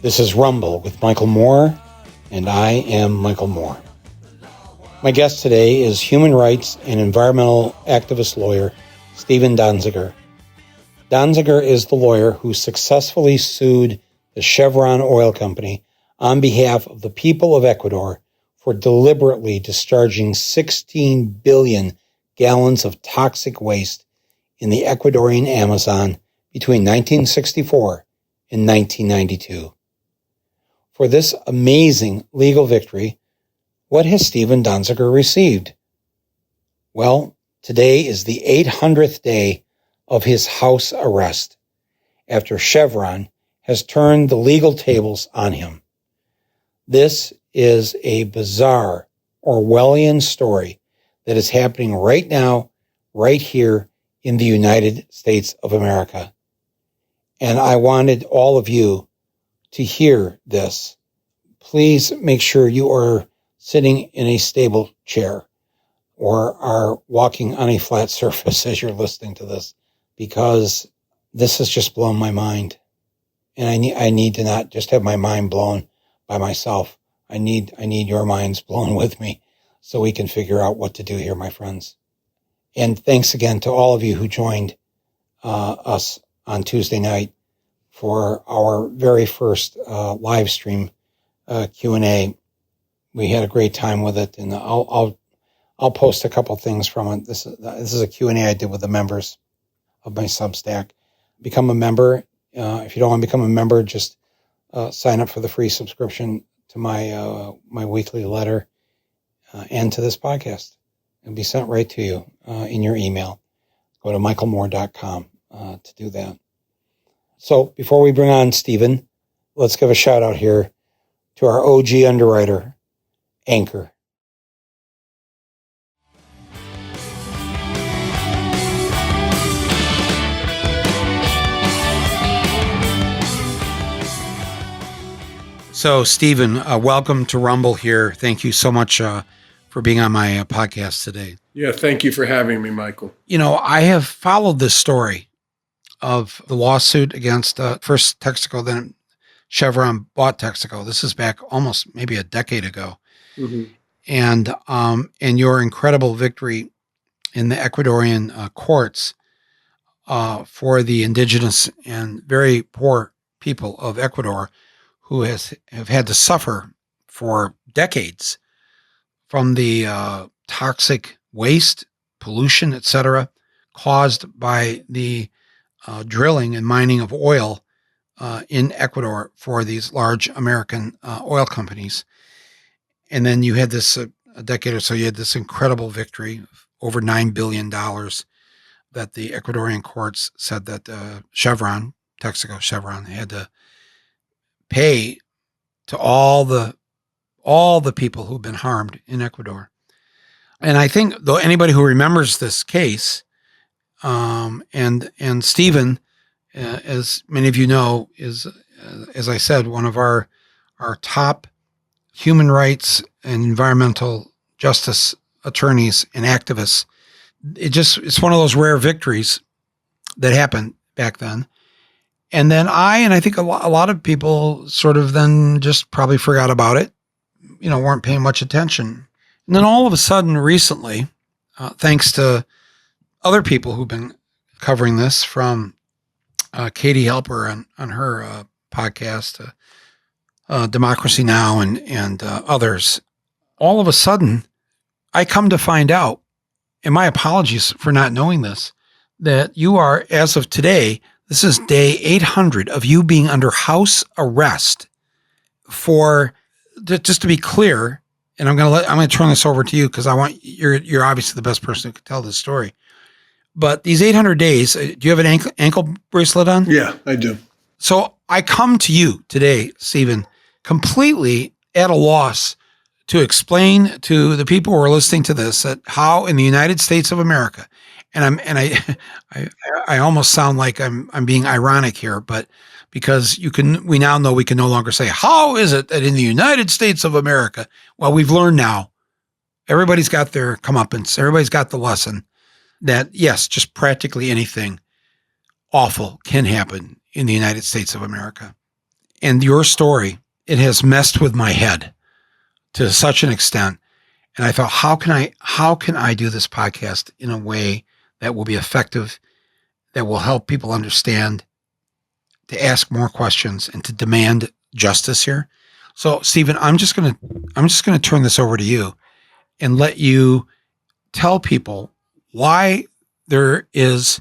This is Rumble with Michael Moore, and I am Michael Moore. My guest today is human rights and environmental activist lawyer Steven Donziger. Donziger is the lawyer who successfully sued the Chevron oil company on behalf of the people of Ecuador for deliberately discharging 16 billion gallons of toxic waste in the Ecuadorian Amazon between 1964 and 1992. For this amazing legal victory, what has Steven Donziger received? Well, today is the 800th day of his house arrest after Chevron has turned the legal tables on him. This is a bizarre Orwellian story that is happening right now, right here in the United States of America. And I wanted all of you to hear this. Please make sure you are sitting in a stable chair or are walking on a flat surface as you're listening to this, because this has just blown my mind. And I need to not just have my mind blown by myself. I need your minds blown with me so we can figure out what to do here, my friends. And thanks again to all of you who joined us on Tuesday night for our very first live stream Q&A. We had a great time with it, and I'll post a couple things from it. This is a Q&A I did with the members of my Substack. Become a member. If you don't want to become a member, just sign up for the free subscription to my weekly letter and to this podcast. It'll be sent right to you in your email. Go to michaelmoore.com to do that. So before we bring on Steven, let's give a shout out here to our OG underwriter, Anchor. So, Steven, welcome to Rumble here. Thank you so much for being on my podcast today. Yeah, thank you for having me, Michael. You know, I have followed this story of the lawsuit against first Texaco, then Chevron bought Texaco. This is back almost maybe a decade ago. Mm-hmm. And your incredible victory in the Ecuadorian courts for the indigenous and very poor people of Ecuador who have had to suffer for decades from the toxic waste, pollution, etc., caused by the drilling and mining of oil in Ecuador for these large American oil companies. And then you had this, a decade or so, you had this incredible victory of over $9 billion that the Ecuadorian courts said that Texaco Chevron had to pay to all the people who've been harmed in Ecuador. And I think, though, anybody who remembers this case, and Steven, as many of you know, is, as I said, one of our top human rights and environmental justice attorneys and activists. It's one of those rare victories that happened back then. And then I think a lot of people sort of then just probably forgot about it, weren't paying much attention. And then all of a sudden recently, thanks to other people who've been covering this, from Katie Halper on her podcast, Democracy Now! and others, all of a sudden I come to find out, and my apologies for not knowing this, that you are, as of today, this is day 800 of you being under house arrest for, just to be clear, and I'm going to turn this over to you because you're obviously the best person who could tell this story. But these 800 days, do you have an ankle bracelet on? Yeah, I do. So I come to you today, Steven, completely at a loss to explain to the people who are listening to this that how in the United States of America, and I almost sound like I'm being ironic here, but because we now know we can no longer say, how is it that in the United States of America? Well, we've learned now, everybody's got their comeuppance, everybody's got the lesson that yes, just practically anything awful can happen in the United States of America. and your story, it has messed with my head to such an extent. And I thought, how can I do this podcast in a way that will be effective, that will help people understand, to ask more questions and to demand justice here. So, Steven, I'm just going to turn this over to you and let you tell people why there is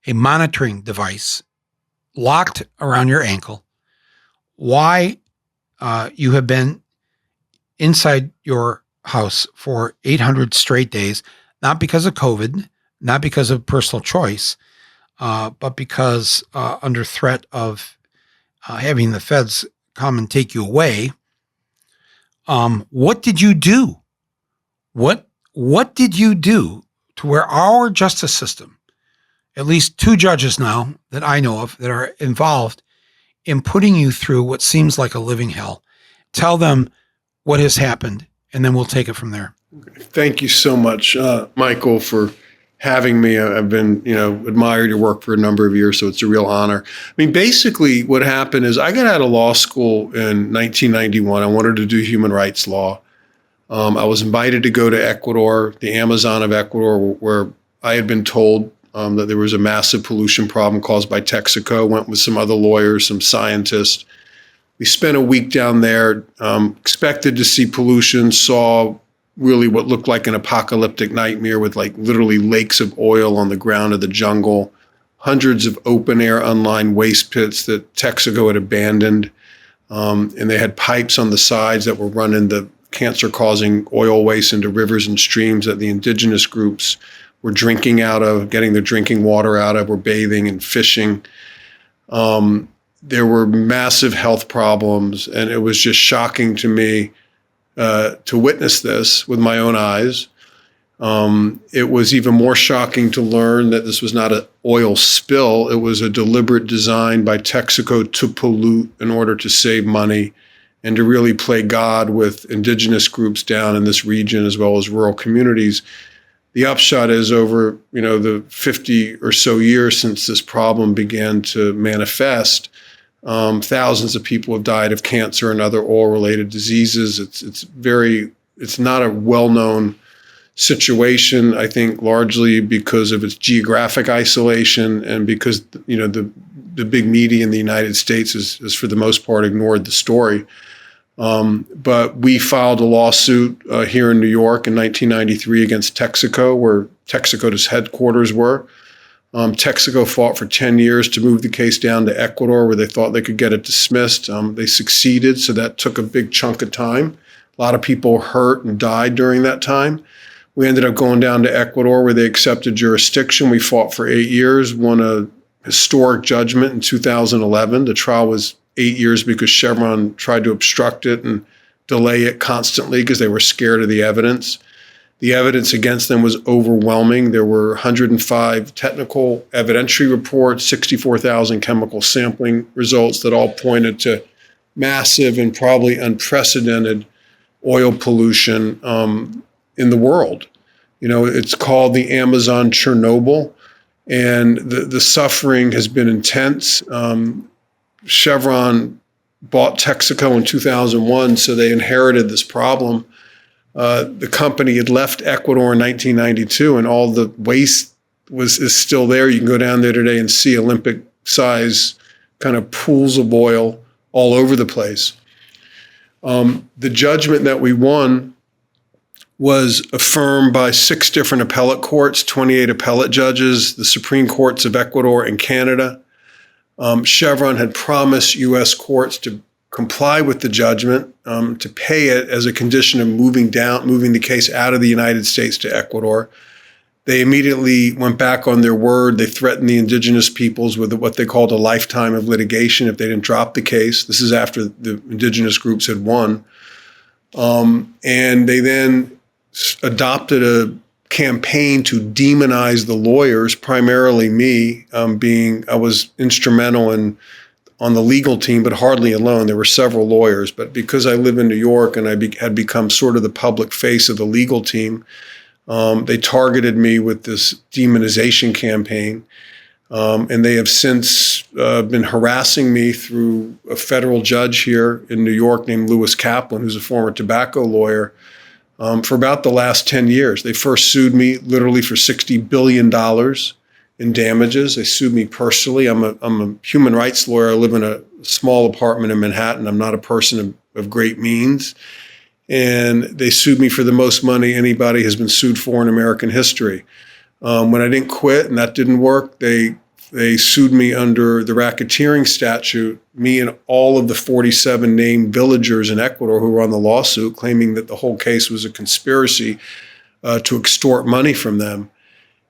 a monitoring device locked around your ankle, why you have been inside your house for 800 straight days, not because of COVID, not because of personal choice, but because under threat of having the feds come and take you away. What did you do? What did you do to where our justice system, at least 2 judges now that I know of that are involved in putting you through what seems like a living hell? Tell them what has happened, and then we'll take it from there. Thank you so much, Michael, for having me. I've been, admired your work for a number of years, so it's a real honor. I mean, basically what happened is I got out of law school in 1991. I wanted to do human rights law. I was invited to go to Ecuador, the Amazon of Ecuador, where I had been told that there was a massive pollution problem caused by Texaco. Went with some other lawyers, some scientists. We spent a week down there, expected to see pollution, saw really what looked like an apocalyptic nightmare with like literally lakes of oil on the ground of the jungle, hundreds of open air unlined waste pits that Texaco had abandoned. And they had pipes on the sides that were running the cancer-causing oil waste into rivers and streams that the indigenous groups were drinking out of, getting their drinking water out of, were bathing and fishing. There were massive health problems, and it was just shocking to me to witness this with my own eyes. It was even more shocking to learn that this was not an oil spill. It was a deliberate design by Texaco to pollute in order to save money and to really play God with indigenous groups down in this region as well as rural communities. The upshot is over, the 50 or so years since this problem began to manifest, thousands of people have died of cancer and other oil-related diseases. It's not a well-known situation, I think, largely because of its geographic isolation and because, the big media in the United States has for the most part ignored the story. But we filed a lawsuit here in New York in 1993 against Texaco, where Texaco's headquarters were. Texaco fought for 10 years to move the case down to Ecuador, where they thought they could get it dismissed. They succeeded, so that took a big chunk of time. A lot of people hurt and died during that time. We ended up going down to Ecuador, where they accepted jurisdiction. We fought for 8 years, won a historic judgment in 2011. The trial was 8 years because Chevron tried to obstruct it and delay it constantly because they were scared of the evidence. The evidence against them was overwhelming. There were 105 technical evidentiary reports, 64,000 chemical sampling results that all pointed to massive and probably unprecedented oil pollution in the world. It's called the Amazon Chernobyl, and the suffering has been intense. Chevron bought Texaco in 2001, so they inherited this problem. The company had left Ecuador in 1992, and all the waste is still there. You can go down there today and see Olympic-size kind of pools of oil all over the place. The judgment that we won was affirmed by 6 different appellate courts, 28 appellate judges, the Supreme Courts of Ecuador and Canada. Chevron had promised U.S. courts to comply with the judgment, to pay it as a condition of moving the case out of the United States to Ecuador. They immediately went back on their word. They threatened the indigenous peoples with what they called a lifetime of litigation if they didn't drop the case. This is after the indigenous groups had won. And they then adopted a campaign to demonize the lawyers, primarily me, I was instrumental on the legal team, but hardly alone. There were several lawyers, but because I live in New York and I had become sort of the public face of the legal team, they targeted me with this demonization campaign. And they have since been harassing me through a federal judge here in New York named Lewis Kaplan, who's a former tobacco lawyer, for about the last 10 years. They first sued me literally for $60 billion in damages. They sued me personally. I'm a human rights lawyer. I live in a small apartment in Manhattan. I'm not a person of great means. And they sued me for the most money anybody has been sued for in American history. When I didn't quit and that didn't work, they sued me under the racketeering statute, me and all of the 47 named villagers in Ecuador who were on the lawsuit, claiming that the whole case was a conspiracy to extort money from them.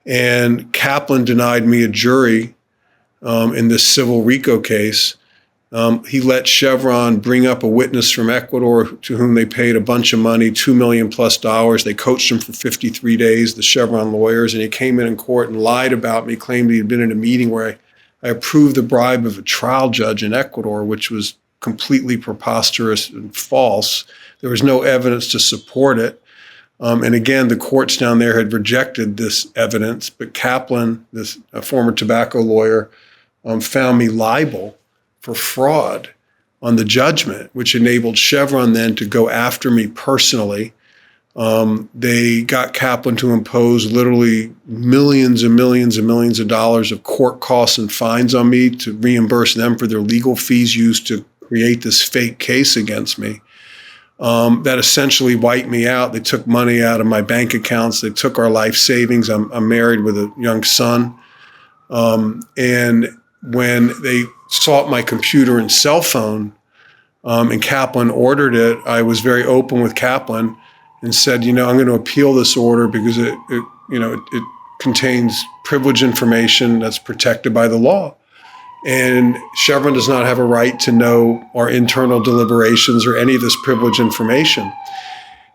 And Kaplan denied me a jury in this civil RICO case. He let Chevron bring up a witness from Ecuador to whom they paid a bunch of money, $2 million plus. They coached him for 53 days, the Chevron lawyers, and he came in court and lied about me, claimed he had been in a meeting where I approved the bribe of a trial judge in Ecuador, which was completely preposterous and false. There was no evidence to support it. And again, the courts down there had rejected this evidence, but Kaplan, this former tobacco lawyer, found me liable for fraud on the judgment, which enabled Chevron then to go after me personally. They got Kaplan to impose literally millions and millions and millions of dollars of court costs and fines on me to reimburse them for their legal fees used to create this fake case against me. That essentially wiped me out. They took money out of my bank accounts. They took our life savings. I'm married with a young son. And when they sought my computer and cell phone, and Kaplan ordered it, I was very open with Kaplan and said, I'm going to appeal this order because it contains privileged information that's protected by the law. And Chevron does not have a right to know our internal deliberations or any of this privileged information.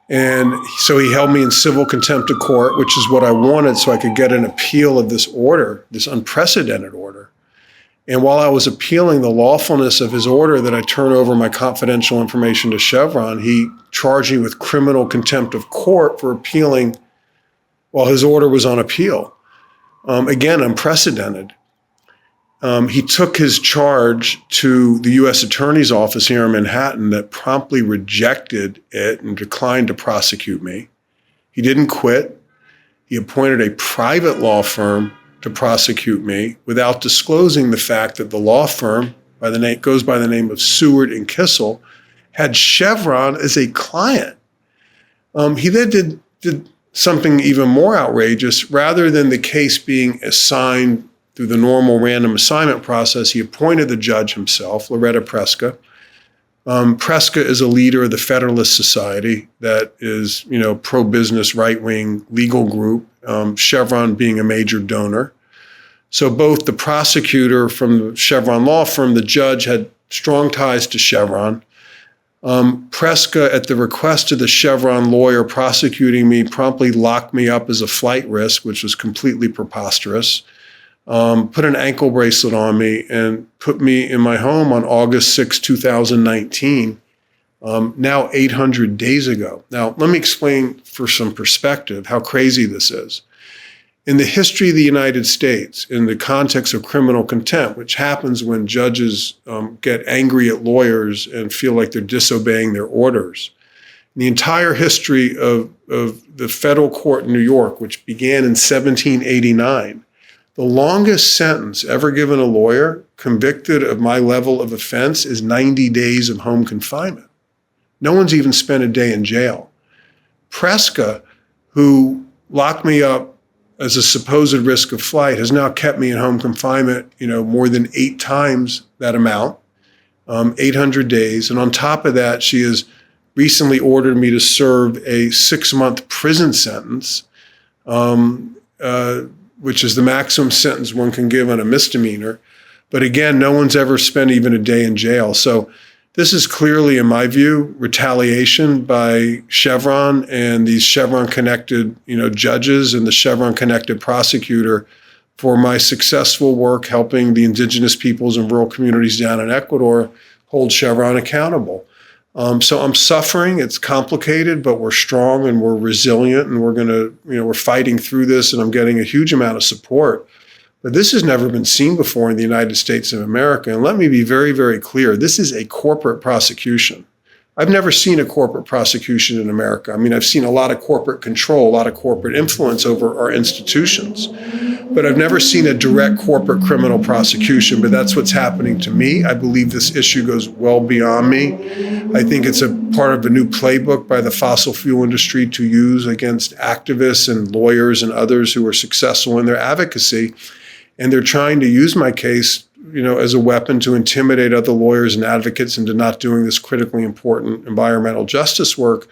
And so he held me in civil contempt of court, which is what I wanted so I could get an appeal of this order, this unprecedented order. And while I was appealing the lawfulness of his order that I turn over my confidential information to Chevron, he charged me with criminal contempt of court for appealing while his order was on appeal. Again, unprecedented. He took his charge to the U.S. Attorney's Office here in Manhattan that promptly rejected it and declined to prosecute me. He didn't quit. He appointed a private law firm to prosecute me without disclosing the fact that the law firm goes by the name of Seward and Kissel had Chevron as a client. He then did something even more outrageous. Rather than the case being assigned through the normal random assignment process, he appointed the judge himself, Loretta Preska. Preska is a leader of the Federalist Society that is, pro-business, right-wing legal group, Chevron being a major donor. So both the prosecutor from the Chevron law firm, the judge, had strong ties to Chevron. Preska, at the request of the Chevron lawyer prosecuting me, promptly locked me up as a flight risk, which was completely preposterous. Put an ankle bracelet on me and put me in my home on August 6, 2019, now 800 days ago. Now, let me explain for some perspective how crazy this is. In the history of the United States, in the context of criminal contempt, which happens when judges get angry at lawyers and feel like they're disobeying their orders, in the entire history of the federal court in New York, which began in 1789, the longest sentence ever given a lawyer convicted of my level of offense is 90 days of home confinement. No one's even spent a day in jail. Preska, who locked me up as a supposed risk of flight, has now kept me in home confinement, more than 8 times that amount, 800 days. And on top of that, she has recently ordered me to serve a 6-month prison sentence, which is the maximum sentence one can give on a misdemeanor. But again, no one's ever spent even a day in jail. So this is clearly, in my view, retaliation by Chevron and these Chevron-connected, judges and the Chevron-connected prosecutor for my successful work helping the indigenous peoples and rural communities down in Ecuador hold Chevron accountable. So I'm suffering. It's complicated, but we're strong and we're resilient, and we're fighting through this, and I'm getting a huge amount of support. But this has never been seen before in the United States of America. And let me be very, very clear. This is a corporate prosecution. I've never seen a corporate prosecution in America. I mean, I've seen a lot of corporate control, a lot of corporate influence over our institutions, but I've never seen a direct corporate criminal prosecution. But that's what's happening to me. I believe this issue goes well beyond me. I think it's a part of a new playbook by the fossil fuel industry to use against activists and lawyers and others who are successful in their advocacy. And they're trying to use my case, as a weapon to intimidate other lawyers and advocates into not doing this critically important environmental justice work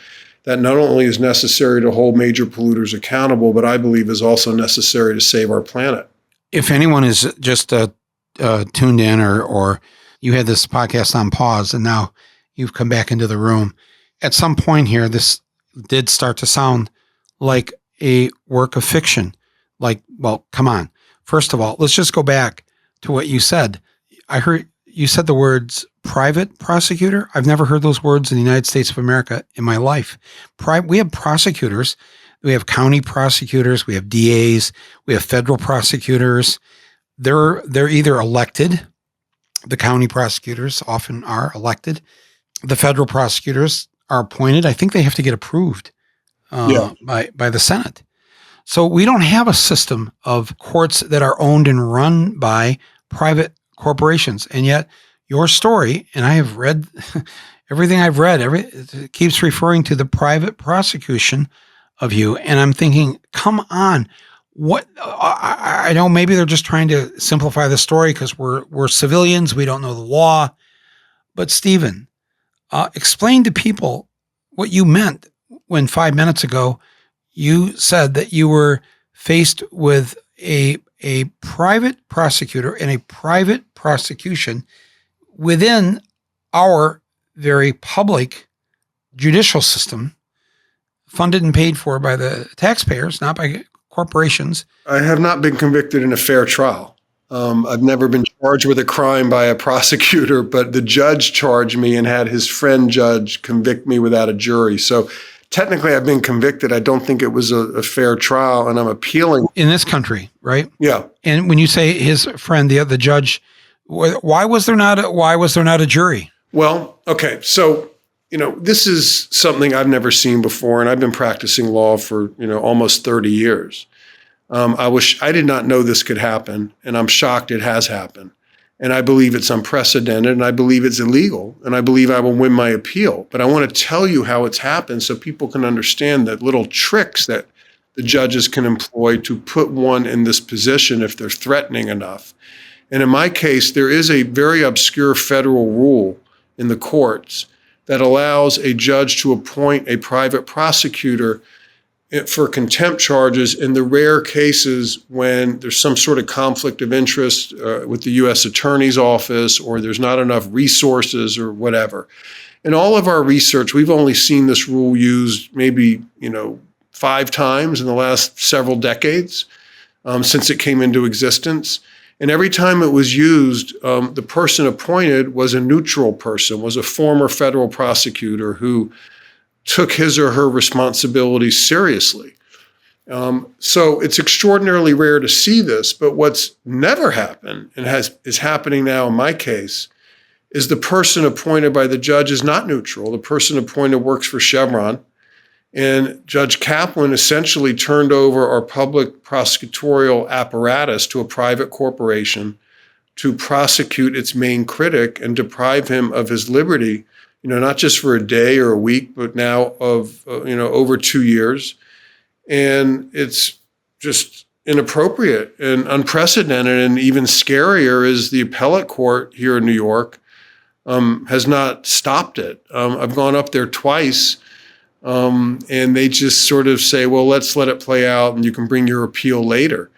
that not only is necessary to hold major polluters accountable, but I believe is also necessary to save our planet. If anyone is just tuned in or you had this podcast on pause and now you've come back into the room, at some point here, this did start to sound like a work of fiction. Like, well, come on. First of all, let's just go back to what you said. I heard you said the words private prosecutor. I've never heard those words in the United States of America in my life. We have prosecutors. We have county prosecutors. We have DAs. We have federal prosecutors. They're either elected. The county prosecutors often are elected. The federal prosecutors are appointed. I think they have to get approved by the Senate. So we don't have a system of courts that are owned and run by private corporations. And yet your story, and I have read everything I've read, it keeps referring to the private prosecution of you. And I'm thinking, come on, what? I know maybe they're just trying to simplify the story because we're civilians. We don't know the law. But Steven, explain to people what you meant when 5 minutes ago you said that you were faced with a private prosecutor and a private prosecution within our very public judicial system, funded and paid for by the taxpayers, not by corporations. I have not been convicted in a fair trial. I've never been charged with a crime by a prosecutor, but the judge charged me and had his friend judge convict me without a jury. So technically, I've been convicted. I don't think it was a fair trial, and I'm appealing. In this country, right? Yeah. And when you say his friend, the judge, why was there not a jury? Well, okay. So, this is something I've never seen before, and I've been practicing law for, almost 30 years. I did not know this could happen, and I'm shocked it has happened. And I believe it's unprecedented, and I believe it's illegal, and I believe I will win my appeal. But I want to tell you how it's happened so people can understand the little tricks that the judges can employ to put one in this position if they're threatening enough. And in my case, there is a very obscure federal rule in the courts that allows a judge to appoint a private prosecutor for contempt charges in the rare cases when there's some sort of conflict of interest with the U.S. Attorney's Office, or there's not enough resources or whatever. In all of our research, we've only seen this rule used maybe 5 times in the last several decades since it came into existence. And every time it was used, the person appointed was a neutral person, was a former federal prosecutor who took his or her responsibilities seriously. So it's extraordinarily rare to see this, but what's never happened and is happening now in my case is the person appointed by the judge is not neutral. The person appointed works for Chevron, and Judge Kaplan essentially turned over our public prosecutorial apparatus to a private corporation to prosecute its main critic and deprive him of his liberty, not just for a day or a week, but now of, over 2 years. And it's just inappropriate and unprecedented. And even scarier is the appellate court here in New York has not stopped it. I've gone up there twice, and they just sort of say, well, let's let it play out and you can bring your appeal later.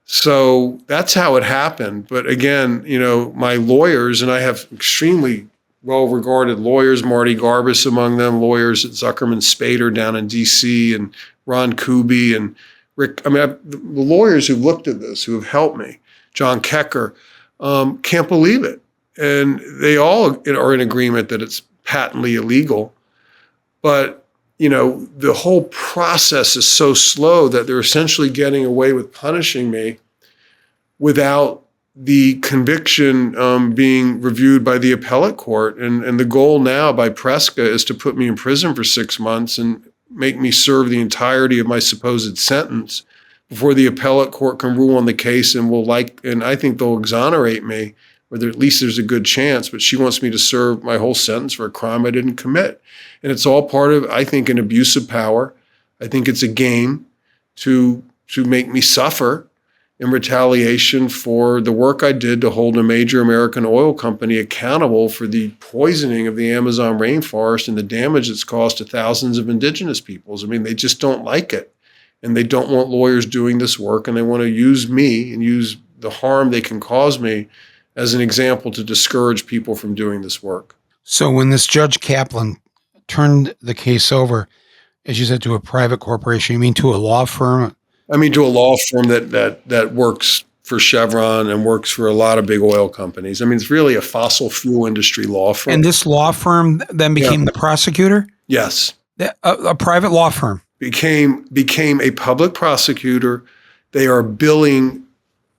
So that's how it happened. But again, my lawyers, and I have extremely well-regarded lawyers, Marty Garbus among them, lawyers at Zuckerman Spader down in D.C., and Ron Kuby and Rick. The lawyers who've looked at this, who have helped me, John Kecker, can't believe it. And they all are in agreement that it's patently illegal. But, the whole process is so slow that they're essentially getting away with punishing me without the conviction being reviewed by the appellate court. And the goal now by Preska is to put me in prison for 6 months and make me serve the entirety of my supposed sentence before the appellate court can rule on the case and I think they'll exonerate me, or at least there's a good chance, but she wants me to serve my whole sentence for a crime I didn't commit. And it's all part of, I think, an abuse of power. I think it's a game to make me suffer in retaliation for the work I did to hold a major American oil company accountable for the poisoning of the Amazon rainforest and the damage it's caused to thousands of indigenous peoples. I mean, they just don't like it. And they don't want lawyers doing this work, and they want to use me and use the harm they can cause me as an example to discourage people from doing this work. So when this Judge Kaplan turned the case over, as you said, to a private corporation, you mean to a law firm? I mean, to a law firm that works for Chevron and works for a lot of big oil companies. I mean, it's really a fossil fuel industry law firm. And this law firm then became the prosecutor? Yes. A private law firm. Became a public prosecutor. They are billing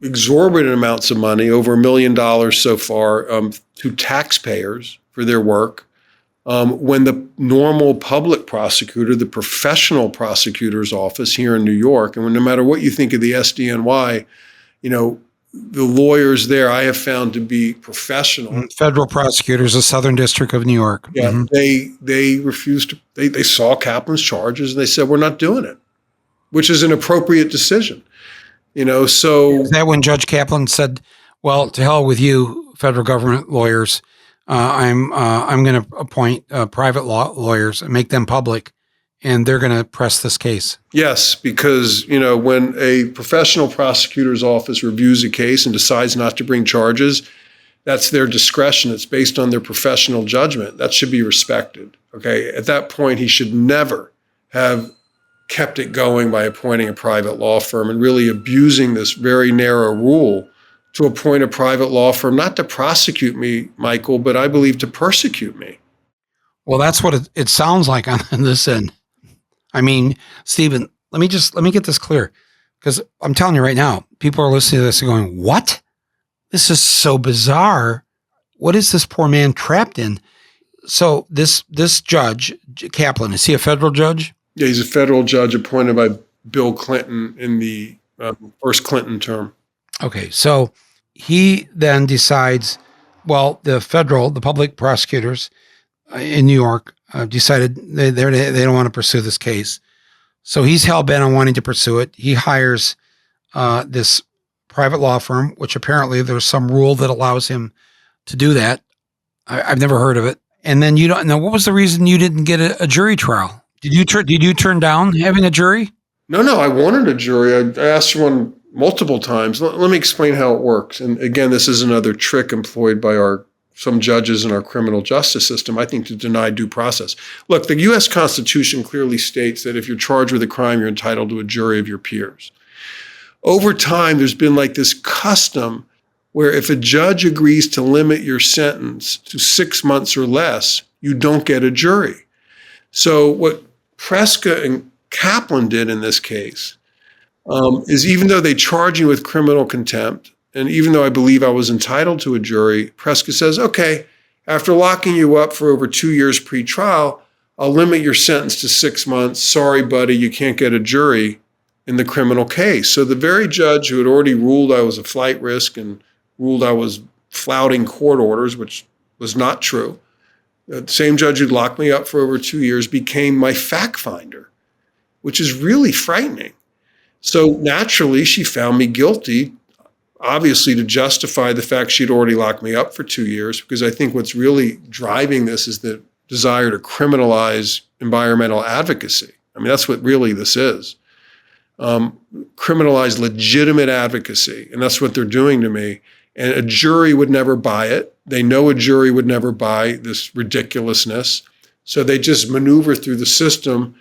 exorbitant amounts of money, over $1 million so far, to taxpayers for their work. When the normal public prosecutor, the professional prosecutor's office here in New York, and no matter what you think of the SDNY, the lawyers there I have found to be professional. Federal prosecutors, the Southern District of New York. Yeah, they refused to, they saw Kaplan's charges and they said, we're not doing it, which is an appropriate decision. So. Is that when Judge Kaplan said, well, to hell with you, federal government lawyers, I'm going to appoint private law lawyers and make them public, and they're going to press this case? Yes, because, when a professional prosecutor's office reviews a case and decides not to bring charges, that's their discretion. It's based on their professional judgment. That should be respected. Okay. At that point, he should never have kept it going by appointing a private law firm and really abusing this very narrow rule to appoint a private law firm, not to prosecute me, Michael, but I believe to persecute me. Well, that's what it sounds like on this end. I mean, Steven, let me get this clear, because I'm telling you right now, people are listening to this and going, what? This is so bizarre. What is this poor man trapped in? So this Judge Kaplan, is he a federal judge? Yeah, he's a federal judge appointed by Bill Clinton in the first Clinton term. Okay, so he then decides, well, the public prosecutors in New York decided they don't want to pursue this case. So he's hell-bent on wanting to pursue it. He hires this private law firm, which apparently there's some rule that allows him to do that. I've never heard of it. And then you don't know, what was the reason you didn't get a jury trial? Did you turn down having a jury? No, I wanted a jury. I asked for one multiple times. Let me explain how it works. And again, this is another trick employed by some judges in our criminal justice system, I think, to deny due process. Look, the U.S. Constitution clearly states that if you're charged with a crime, you're entitled to a jury of your peers. Over time, there's been like this custom where if a judge agrees to limit your sentence to 6 months or less, you don't get a jury. So what Preska and Kaplan did in this case is, even though they charge you with criminal contempt, and even though I believe I was entitled to a jury, Preska says, okay, after locking you up for over 2 years pre-trial, I'll limit your sentence to 6 months. Sorry, buddy, you can't get a jury in the criminal case. So the very judge who had already ruled I was a flight risk and ruled I was flouting court orders, which was not true, the same judge who'd locked me up for over 2 years became my fact finder, which is really frightening. So naturally, she found me guilty, obviously to justify the fact she'd already locked me up for 2 years, because I think what's really driving this is the desire to criminalize environmental advocacy. I mean, that's what really this is. Criminalize legitimate advocacy, and that's what they're doing to me. And a jury would never buy it. They know a jury would never buy this ridiculousness. So they just maneuver through the system.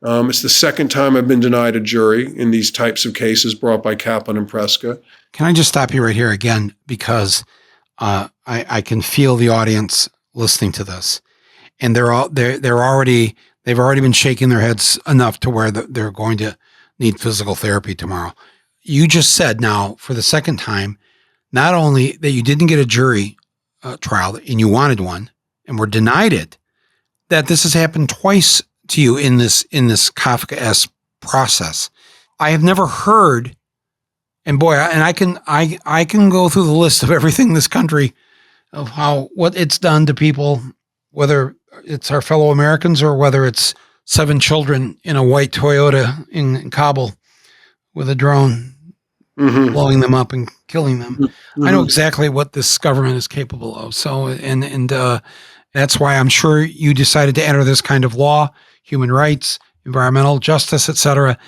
It's the second time I've been denied a jury in these types of cases brought by Kaplan and Preska. Can I just stop you right here again? Because I can feel the audience listening to this, and they've already been shaking their heads enough to where they're going to need physical therapy tomorrow. you just said now for the second time, not only that you didn't get a jury trial and you wanted one and were denied it, that this has happened twice to you in this Kafka-esque process. I have never heard, and boy, and I can go through the list of everything in this country of what it's done to people, whether it's our fellow Americans or whether it's 7 children in a white Toyota in Kabul with a drone blowing them up and killing them. I know exactly what this government is capable of. So, and that's why I'm sure you decided to enter this kind of law, human rights, environmental justice, etc.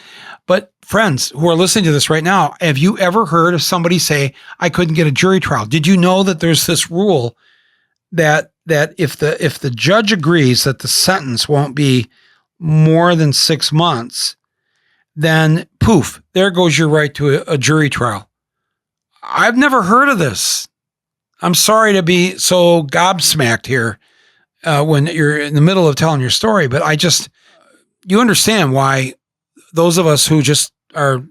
But friends who are listening to this right now, have you ever heard of somebody say, I couldn't get a jury trial? Did you know that there's this rule that if the judge agrees that the sentence won't be more than 6 months, then poof, there goes your right to a jury trial. I've never heard of this. I'm sorry to be so gobsmacked here when you're in the middle of telling your story, but you understand why those of us who just are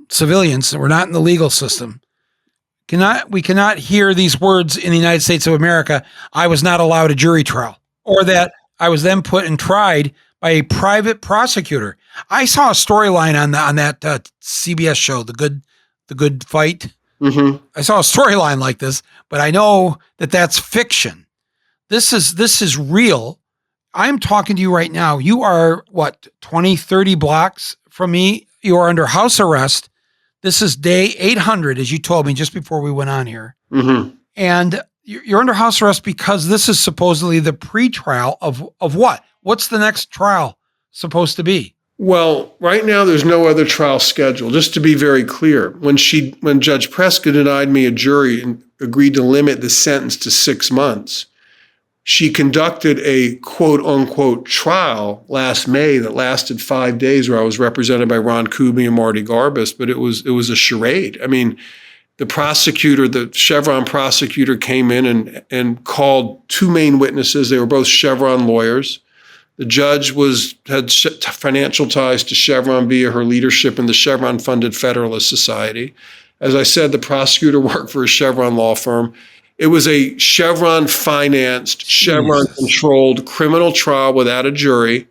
civilians, we're not in the legal system, we cannot hear these words in the United States of America, I was not allowed a jury trial, or that I was then put and tried by a private prosecutor. I saw a storyline on that CBS show, The Good Fight. I saw a storyline like this, but I know that that's fiction. This is real. I'm talking to you right now. You are 20, 30 blocks from me. You are under house arrest. This is day 800, as you told me just before we went on here. And you're under house arrest because this is supposedly the pre-trial of what? What's the next trial supposed to be? Well, right now there's no other trial scheduled. Just to be very clear, when Judge Preska denied me a jury and agreed to limit the sentence to 6 months, she conducted a quote unquote trial last May that lasted 5 days, where I was represented by Ron Kuby and Marty Garbus, but it was a charade. I mean, the Chevron prosecutor came in and called 2 main witnesses. They were both Chevron lawyers. The judge had financial ties to Chevron via her leadership in the Chevron-funded Federalist Society. As I said, the prosecutor worked for a Chevron law firm. It was a Chevron-financed, Chevron-controlled criminal trial without a jury,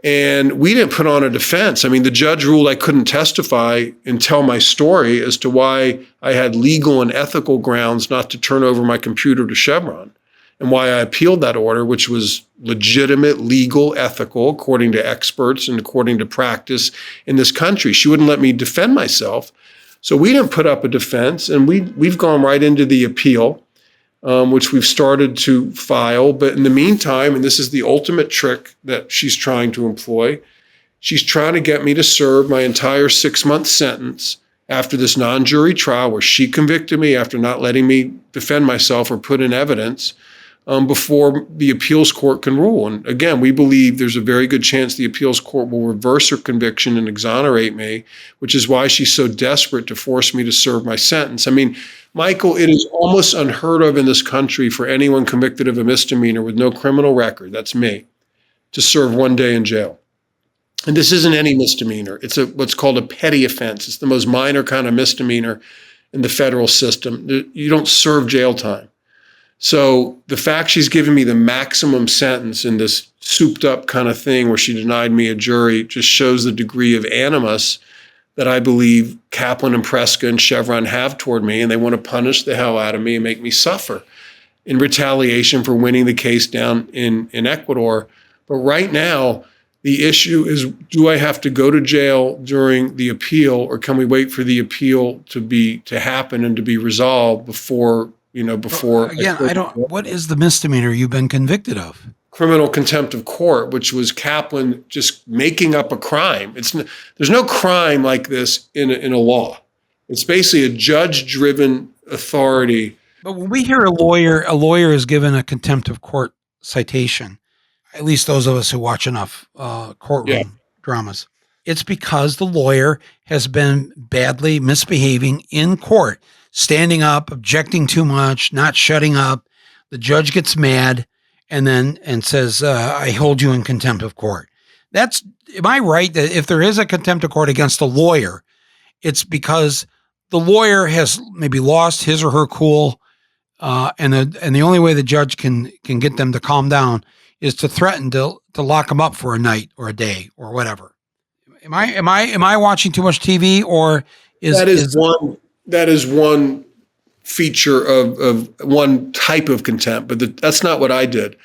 and we didn't put on a defense. I mean, the judge ruled I couldn't testify and tell my story as to why I had legal and ethical grounds not to turn over my computer to Chevron, and why I appealed that order, which was legitimate, legal, ethical, according to experts and according to practice in this country. She wouldn't let me defend myself. So we didn't put up a defense, and we've gone right into the appeal, which we've started to file. But in the meantime, and this is the ultimate trick that she's trying to employ, she's trying to get me to serve my entire 6-month sentence after this non-jury trial where she convicted me after not letting me defend myself or put in evidence, before the appeals court can rule. And again, we believe there's a very good chance the appeals court will reverse her conviction and exonerate me, which is why she's so desperate to force me to serve my sentence. I mean, Michael, it is almost unheard of in this country for anyone convicted of a misdemeanor with no criminal record, that's me, to serve 1 day in jail. And this isn't any misdemeanor. It's what's called a petty offense. It's the most minor kind of misdemeanor in the federal system. You don't serve jail time. So the fact she's given me the maximum sentence in this souped up kind of thing where she denied me a jury just shows the degree of animus that I believe Kaplan and Preska and Chevron have toward me, and they want to punish the hell out of me and make me suffer in retaliation for winning the case down in Ecuador. But right now, the issue is, do I have to go to jail during the appeal, or can we wait for the appeal to happen and to be resolved before? Again, what is the misdemeanor you've been convicted of? Criminal contempt of court, which was Kaplan just making up a crime. There's no crime like this in a law. It's basically a judge-driven authority. But when we hear a lawyer is given a contempt of court citation, at least those of us who watch enough courtroom dramas, it's because the lawyer has been badly misbehaving in court, standing up, objecting too much, not shutting up. The judge gets mad and says, I hold you in contempt of court. Am I right that if there is a contempt of court against a lawyer it's because the lawyer has maybe lost his or her cool, and the only way the judge can get them to calm down is to threaten to lock them up for a night or a day or whatever. Am I watching too much TV, or that is one feature of one type of contempt, but that's not what I did.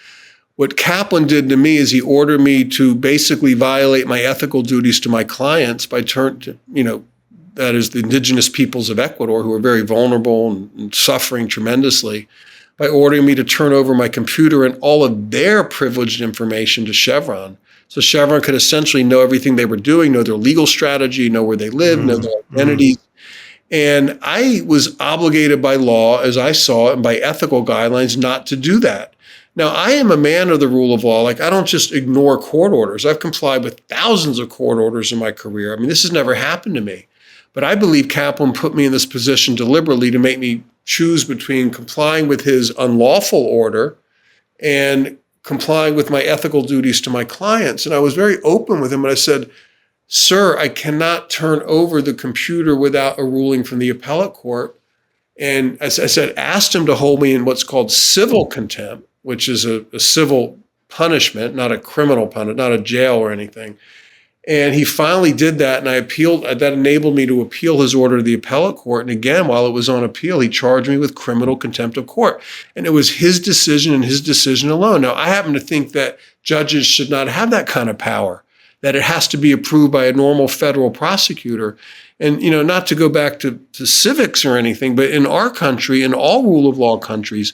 What Kaplan did to me is he ordered me to basically violate my ethical duties to my clients by that is the indigenous peoples of Ecuador, who are very vulnerable and suffering tremendously, by ordering me to turn over my computer and all of their privileged information to Chevron. So Chevron could essentially know everything they were doing, know their legal strategy, know where they live, know their identities. And I was obligated by law, as I saw it, and by ethical guidelines, not to do that. Now, I am a man of the rule of law. Like, I don't just ignore court orders. I've complied with thousands of court orders in my career. I mean, this has never happened to me. But I believe Kaplan put me in this position deliberately to make me choose between complying with his unlawful order and complying with my ethical duties to my clients. And I was very open with him, and I said, sir, I cannot turn over the computer without a ruling from the appellate court. And as I said, asked him to hold me in what's called civil contempt, which is a civil punishment, not a criminal punishment, not a jail or anything. And he finally did that, and I appealed. That enabled me to appeal his order to the appellate court. And again, while it was on appeal, he charged me with criminal contempt of court. And it was his decision and his decision alone. Now, I happen to think that judges should not have that kind of power, that it has to be approved by a normal federal prosecutor. And, not to go back to civics or anything, but in our country, in all rule of law countries,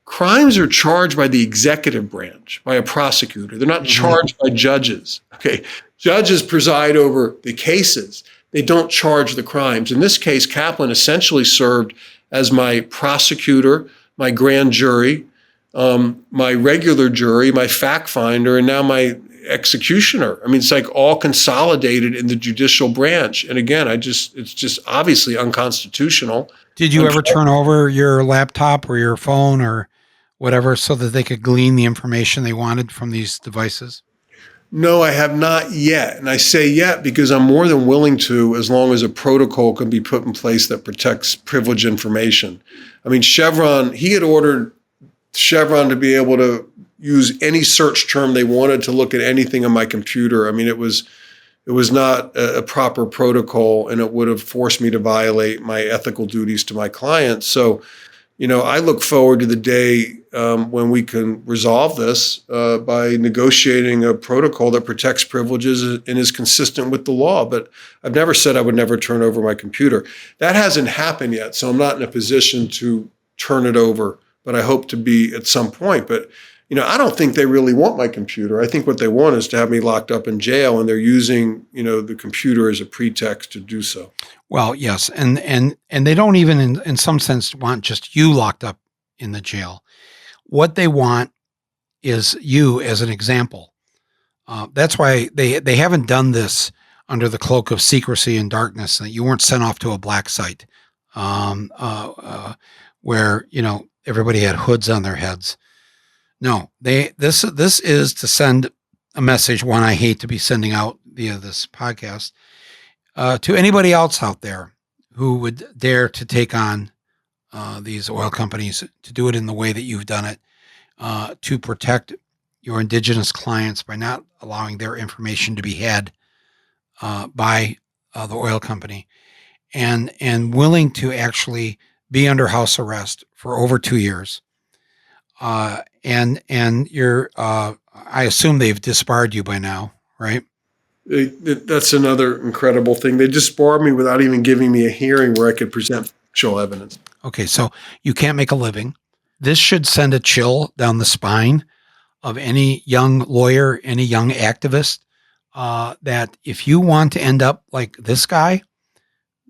crimes are charged by the executive branch, by a prosecutor. They're not charged by judges. Okay. Judges preside over the cases. They don't charge the crimes. In this case, Kaplan essentially served as my prosecutor, my grand jury, my regular jury, my fact finder, and now my executioner. I mean, it's like all consolidated in the judicial branch. And again, it's just obviously unconstitutional. Did you ever turn over your laptop or your phone or whatever so that they could glean the information they wanted from these devices? No, I have not yet. And I say yet because I'm more than willing to, as long as a protocol can be put in place that protects privileged information. I mean, Chevron, he had ordered Chevron to be able to use any search term they wanted to look at anything on my computer. I mean, it was not a proper protocol, and it would have forced me to violate my ethical duties to my clients. So, I look forward to the day when we can resolve this by negotiating a protocol that protects privileges and is consistent with the law. But I've never said I would never turn over my computer. That hasn't happened yet, so I'm not in a position to turn it over, but I hope to be at some point. But, I don't think they really want my computer. I think what they want is to have me locked up in jail, and they're using, the computer as a pretext to do so. Well, yes. And they don't even in some sense want just you locked up in the jail. What they want is you as an example. That's why they haven't done this under the cloak of secrecy and darkness. That you weren't sent off to a black site where, everybody had hoods on their heads. No, this is to send a message, one I hate to be sending out via this podcast, to anybody else out there who would dare to take on these oil companies, to do it in the way that you've done it, to protect your indigenous clients by not allowing their information to be had by the oil company, and willing to actually be under house arrest for over 2 years. And you're, I assume they've disbarred you by now, right? That's another incredible thing. They disbarred me without even giving me a hearing where I could present actual evidence. Okay, so you can't make a living. This should send a chill down the spine of any young lawyer, any young activist, that if you want to end up like this guy,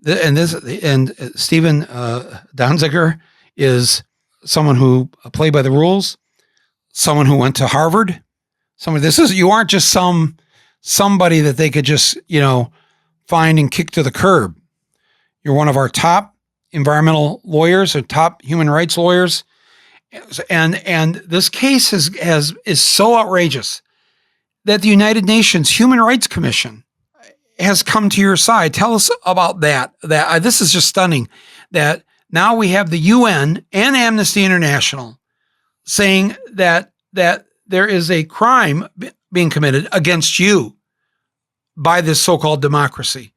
and Steven Donziger is someone who played by the rules, someone who went to Harvard, you aren't just somebody that they could just, find and kick to the curb. You're one of our top environmental lawyers or top human rights lawyers. And this case is so outrageous that the United Nations Human Rights Commission has come to your side. Tell us about that. This is just stunning that now we have the UN and Amnesty International saying that there is a crime being committed against you by this so-called democracy.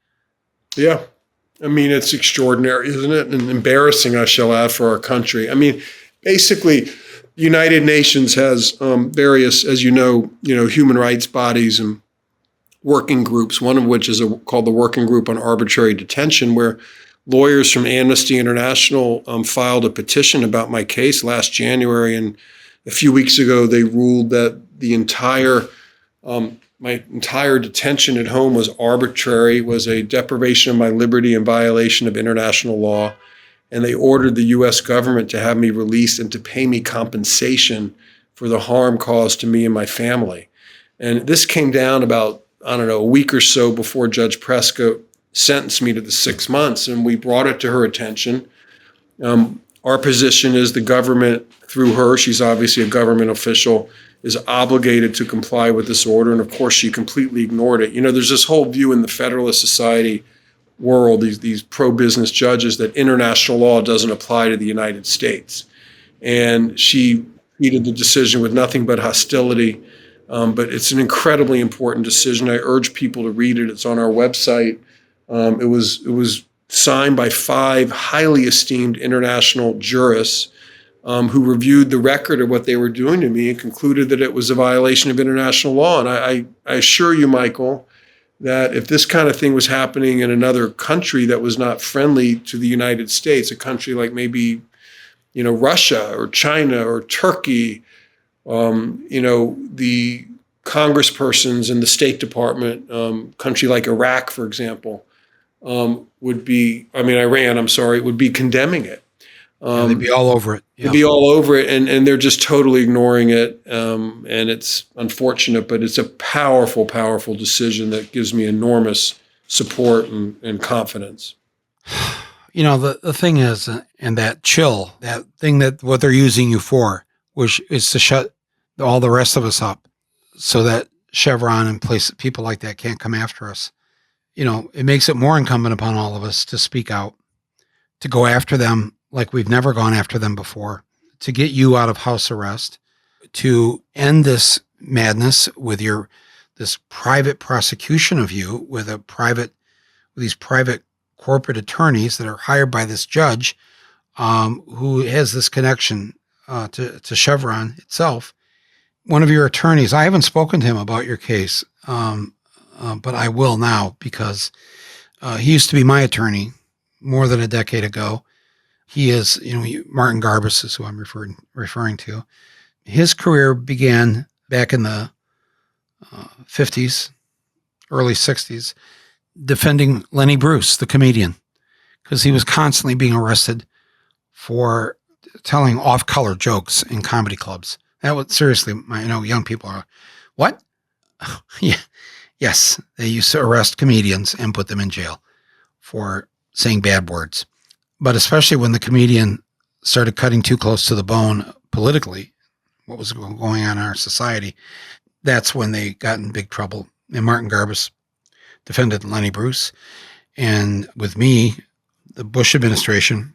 Yeah. I mean, it's extraordinary, isn't it? And embarrassing, I shall add, for our country. I mean, basically, United Nations has various, as you know, human rights bodies and working groups, one of which is called the Working Group on Arbitrary Detention, where lawyers from Amnesty International filed a petition about my case last January. And a few weeks ago, they ruled that my entire detention at home was arbitrary, was a deprivation of my liberty and violation of international law. And they ordered the U.S. government to have me released and to pay me compensation for the harm caused to me and my family. And this came down about, a week or so before Judge Prescott sentenced me to the 6 months, and we brought it to her attention. Our position is the government, through her, she's obviously a government official, is obligated to comply with this order. And of course, she completely ignored it. There's this whole view in the Federalist Society world, these pro-business judges, that international law doesn't apply to the United States. And she treated the decision with nothing but hostility. But it's an incredibly important decision. I urge people to read it. It's on our website. It was signed by 5 highly esteemed international jurists who reviewed the record of what they were doing to me and concluded that it was a violation of international law. And I assure you, Michael, that if this kind of thing was happening in another country that was not friendly to the United States, a country like maybe, Russia or China or Turkey, the congresspersons in the State Department, country like Iraq, for example, Iran, would be condemning it. They'd be all over it. Yeah. They'd be all over it, and they're just totally ignoring it. And it's unfortunate, but it's a powerful, powerful decision that gives me enormous support and confidence. The thing is, and that chill, that thing that what they're using you for, which is to shut all the rest of us up so that Chevron and people like that can't come after us. It makes it more incumbent upon all of us to speak out, to go after them like we've never gone after them before, to get you out of house arrest, to end this madness with this private prosecution of you with these private corporate attorneys that are hired by this judge who has this connection to Chevron itself. One of your attorneys, I haven't spoken to him about your case, but I will now because he used to be my attorney more than a decade ago. He is, Martin Garbus is who I'm referring to. His career began back in the 50s, early 60s, defending Lenny Bruce, the comedian, because he was constantly being arrested for telling off-color jokes in comedy clubs. That was seriously, young people are, what? Yeah. Yes, they used to arrest comedians and put them in jail for saying bad words. But especially when the comedian started cutting too close to the bone politically, what was going on in our society, that's when they got in big trouble. And Martin Garbus defended Lenny Bruce. And with me, the Bush administration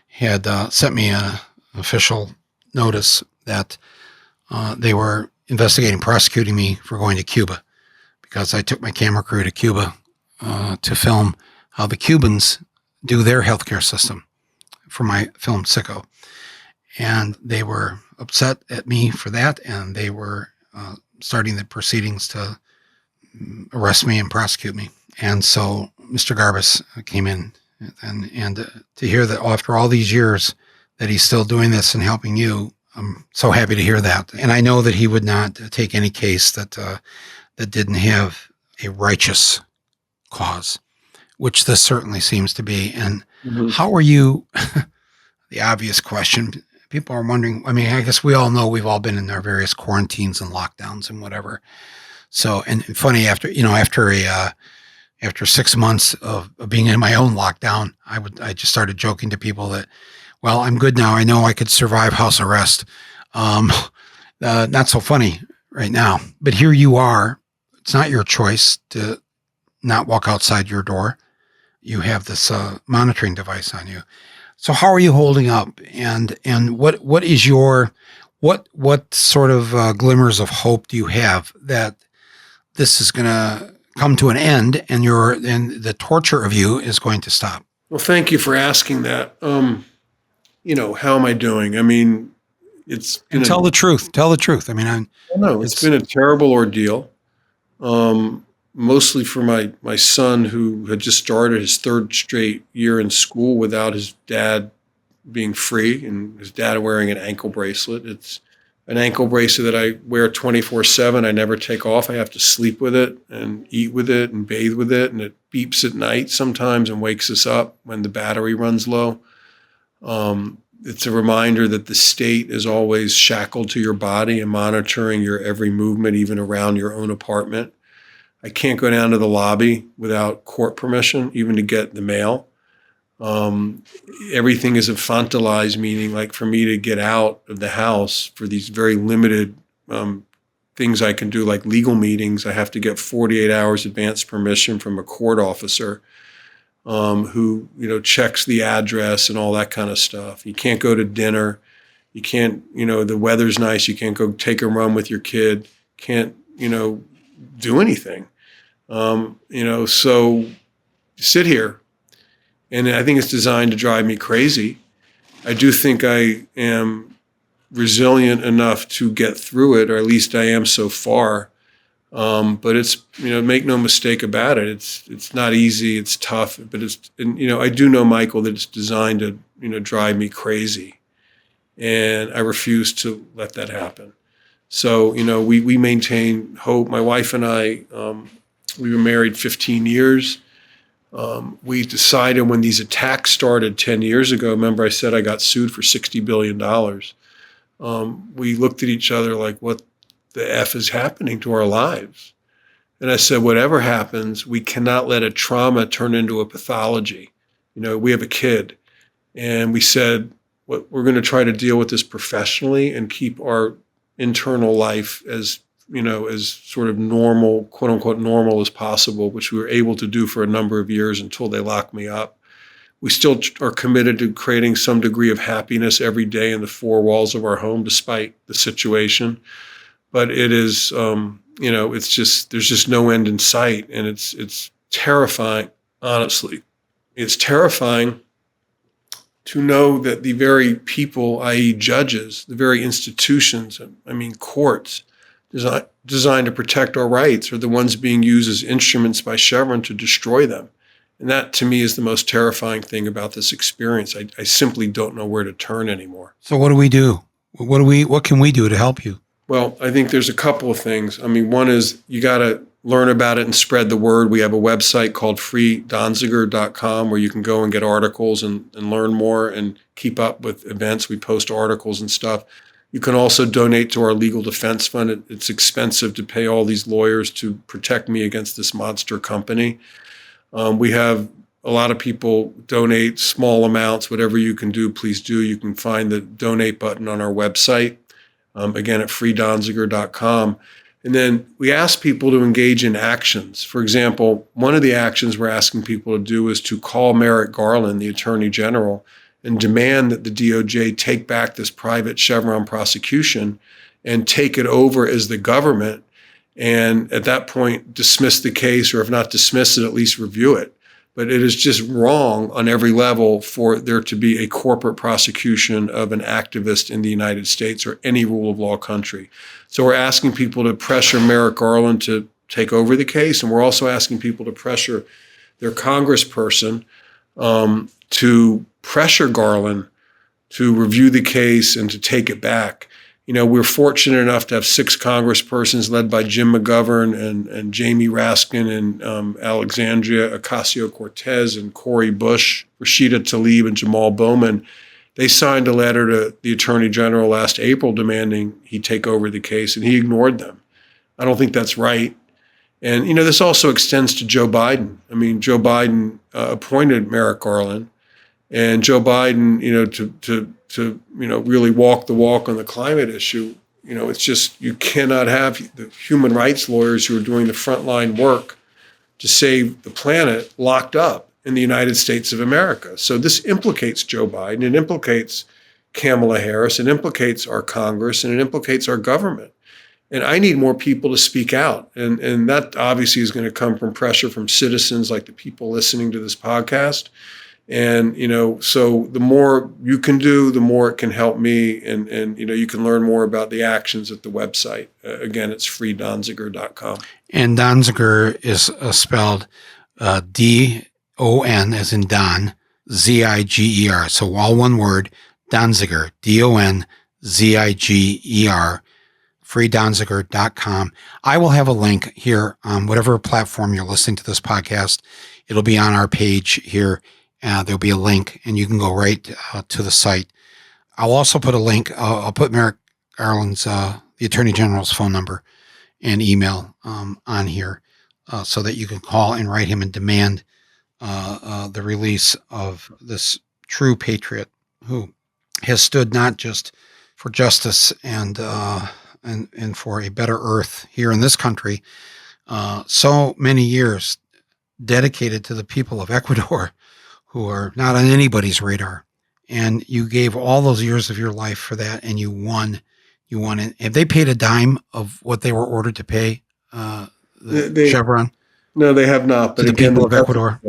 had sent me an official notice that they were prosecuting me for going to Cuba, because I took my camera crew to Cuba to film how the Cubans do their healthcare system for my film Sicko. And they were upset at me for that, and they were starting the proceedings to arrest me and prosecute me. And so Mr. Garbus came in, and to hear that after all these years that he's still doing this and helping you, I'm so happy to hear that. And I know that he would not take any case that didn't have a righteous cause, which this certainly seems to be. And how are you, the obvious question, people are wondering, I guess we all know we've all been in our various quarantines and lockdowns and whatever. So, and funny, after 6 months of being in my own lockdown, I just started joking to people that, well, I'm good now. I know I could survive house arrest. Not so funny right now, but here you are. It's not your choice to not walk outside your door. You have this monitoring device on you. So how are you holding up? And what is your what sort of glimmers of hope do you have that this is going to come to an end and the torture of you is going to stop? Well, thank you for asking that. How am I doing? I mean, Tell the truth. Tell the truth. I mean, it's been a terrible ordeal. Mostly for my son, who had just started his third straight year in school without his dad being free, and his dad wearing an ankle bracelet. It's an ankle bracelet that I wear 24/7. I never take off. I have to sleep with it and eat with it and bathe with it, and it beeps at night sometimes and wakes us up when the battery runs low. It's a reminder that the state is always shackled to your body and monitoring your every movement, even around your own apartment. I can't go down to the lobby without court permission, even to get the mail. Everything is infantilized, meaning like for me to get out of the house for these very limited things I can do, like legal meetings, I have to get 48 hours advance permission from a court officer who, checks the address and all that kind of stuff. You can't go to dinner. You can't, the weather's nice. You can't go take a run with your kid. Can't, do anything. So sit here, and I think it's designed to drive me crazy. I do think I am resilient enough to get through it, or at least I am so far. But it's, make no mistake about it. It's not easy. It's tough, but I do know, Michael, that it's designed to, drive me crazy, and I refuse to let that happen. So, we maintain hope. My wife and I, we were married 15 years. We decided when these attacks started 10 years ago, remember I said I got sued for $60 billion. We looked at each other like, what the F is happening to our lives? And I said, whatever happens, we cannot let a trauma turn into a pathology. We have a kid, and we said, we're going to try to deal with this professionally and keep our internal life as sort of normal, quote unquote, normal as possible, which we were able to do for a number of years until they locked me up. We still are committed to creating some degree of happiness every day in the four walls of our home, despite the situation. But it is, it's just, there's just no end in sight. And it's terrifying, honestly. It's terrifying to know that the very people, i.e. judges, the very institutions, courts, designed to protect our rights, are the ones being used as instruments by Chevron to destroy them. And that, to me, is the most terrifying thing about this experience. I simply don't know where to turn anymore. So what do we do? What can we do to help you? Well, I think there's a couple of things. One is you got to learn about it and spread the word. We have a website called freedonziger.com where you can go and get articles and learn more and keep up with events. We post articles and stuff. You can also donate to our legal defense fund. It's expensive to pay all these lawyers to protect me against this monster company. We have a lot of people donate small amounts. Whatever you can do, please do. You can find the donate button on our website, again, at freedonziger.com. And then we ask people to engage in actions. For example, one of the actions we're asking people to do is to call Merrick Garland, the Attorney General, and demand that the DOJ take back this private Chevron prosecution and take it over as the government, and at that point dismiss the case, or if not dismiss it, at least review it. But it is just wrong on every level for there to be a corporate prosecution of an activist in the United States or any rule of law country. So we're asking people to pressure Merrick Garland to take over the case, and we're also asking people to pressure their Congressperson to pressure Garland to review the case and to take it back. We're fortunate enough to have 6 Congresspersons led by Jim McGovern and Jamie Raskin and Alexandria Ocasio-Cortez and Cori Bush, Rashida Tlaib and Jamal Bowman. They signed a letter to the Attorney General last April demanding he take over the case, and he ignored them. I don't think that's right. And, this also extends to Joe Biden. Joe Biden appointed Merrick Garland, and Joe Biden, to really walk the walk on the climate issue. It's just, you cannot have the human rights lawyers who are doing the frontline work to save the planet locked up in the United States of America. So this implicates Joe Biden, it implicates Kamala Harris, it implicates our Congress, and it implicates our government. And I need more people to speak out. And that obviously is going to come from pressure from citizens like the people listening to this podcast. And, so the more you can do, the more it can help me. And you can learn more about the actions at the website. Again, it's freedonziger.com. And Donziger is spelled D-O-N as in Don, Z-I-G-E-R. So all one word, Donziger, D-O-N-Z-I-G-E-R, freedonziger.com. I will have a link here on whatever platform you're listening to this podcast. It'll be on our page here. There'll be a link, and you can go right to the site. I'll also put a link. I'll put Merrick Garland's, the Attorney General's phone number and email on here so that you can call and write him and demand the release of this true patriot who has stood not just for justice and for a better earth here in this country, so many years dedicated to the people of Ecuador who are not on anybody's radar. And you gave all those years of your life for that, and you won. You won it. Have they paid a dime of what they were ordered to pay, Chevron? No, they have not. But to the people of Ecuador?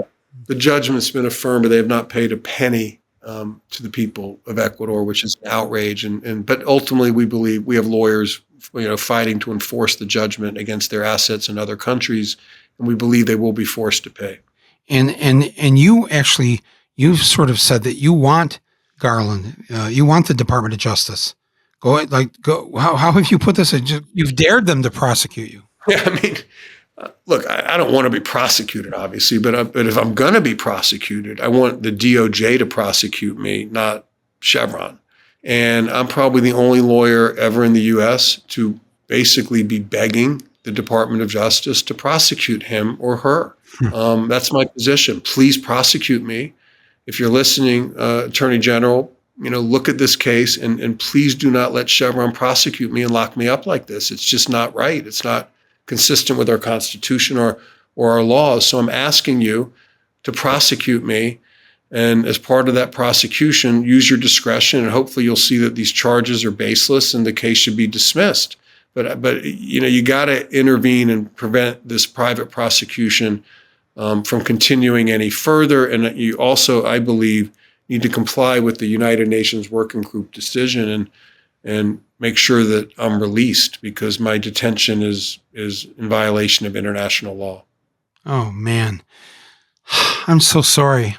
The judgment's been affirmed, but they have not paid a penny to the people of Ecuador, which is an outrage. But ultimately, we believe we have lawyers, fighting to enforce the judgment against their assets in other countries, and we believe they will be forced to pay. And you actually, you've sort of said that you want Garland, you want the Department of Justice. How have you put this? You've dared them to prosecute you. Yeah, I mean, look, I don't want to be prosecuted, obviously, but if I'm going to be prosecuted, I want the DOJ to prosecute me, not Chevron. And I'm probably the only lawyer ever in the U.S. to basically be begging the Department of Justice to prosecute him or her. That's my position. Please prosecute me. If you're listening, Attorney General, look at this case and please do not let Chevron prosecute me and lock me up like this. It's just not right. It's not consistent with our Constitution or our laws. So I'm asking you to prosecute me. And as part of that prosecution, use your discretion, and hopefully you'll see that these charges are baseless and the case should be dismissed. But you got to intervene and prevent this private prosecution from continuing any further. And you also, I believe, need to comply with the United Nations Working Group decision and make sure that I'm released, because my detention is in violation of international law. Oh, man. I'm so sorry.